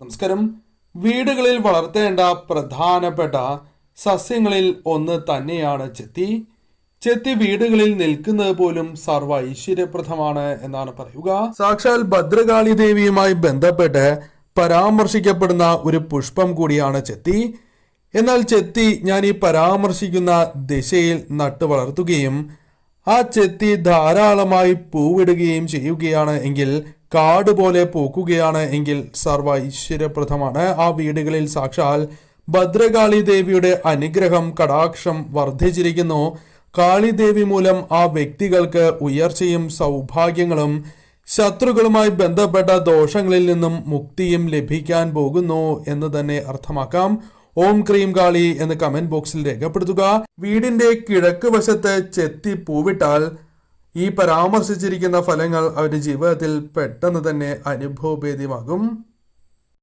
നമസ്കാരം. വീടുകളിൽ വളർത്തേണ്ട പ്രധാനപ്പെട്ട സസ്യങ്ങളിൽ ഒന്ന് തന്നെയാണ് ചെത്തി. ചെത്തി വീടുകളിൽ നിൽക്കുന്നത് പോലും സർവ്വ ഐശ്വര്യപ്രദമാണ് എന്നാണ് പറയുക. സാക്ഷാൽ ഭദ്രകാളി ദേവിയുമായി ബന്ധപ്പെട്ട് പരാമർശിക്കപ്പെടുന്ന ഒരു പുഷ്പം കൂടിയാണ് ചെത്തി. എന്നാൽ ചെത്തി ഞാൻ ഈ പരാമർശിക്കുന്ന ദിശയിൽ നട്ടു വളർത്തുകയും ആ ചെത്തി ധാരാളമായി പൂവിടുകയും ചെയ്യുകയാണ് എങ്കിൽ, കാട് പോലെ പൂക്കുകയാണ് എങ്കിൽ സർവ്വ ഐശ്വര്യപ്രദമാണ്. ആ വീടുകളിൽ സാക്ഷാൽ ഭദ്രകാളി ദേവിയുടെ അനുഗ്രഹം കടാക്ഷം വർദ്ധിച്ചിരിക്കുന്നു. കാളിദേവി മൂലം ആ വ്യക്തികൾക്ക് ഉയർച്ചയും സൗഭാഗ്യങ്ങളും ശത്രുക്കളുമായി ബന്ധപ്പെട്ട ദോഷങ്ങളിൽ നിന്നും മുക്തിയും ലഭിക്കാൻ പോകുന്നു എന്ന് തന്നെ അർത്ഥമാക്കാം. ഓം ക്രീം കാളി എന്ന് കമന്റ് ബോക്സിൽ രേഖപ്പെടുത്തുക. വീടിന്റെ കിഴക്ക് വശത്ത് ചെത്തി പൂവിട്ടാൽ ഈ പരാമർശിച്ചിരിക്കുന്ന ഫലങ്ങൾ അവരുടെ ജീവിതത്തിൽ പെട്ടെന്ന് തന്നെ അനുഭവഭേദ്യമാകും.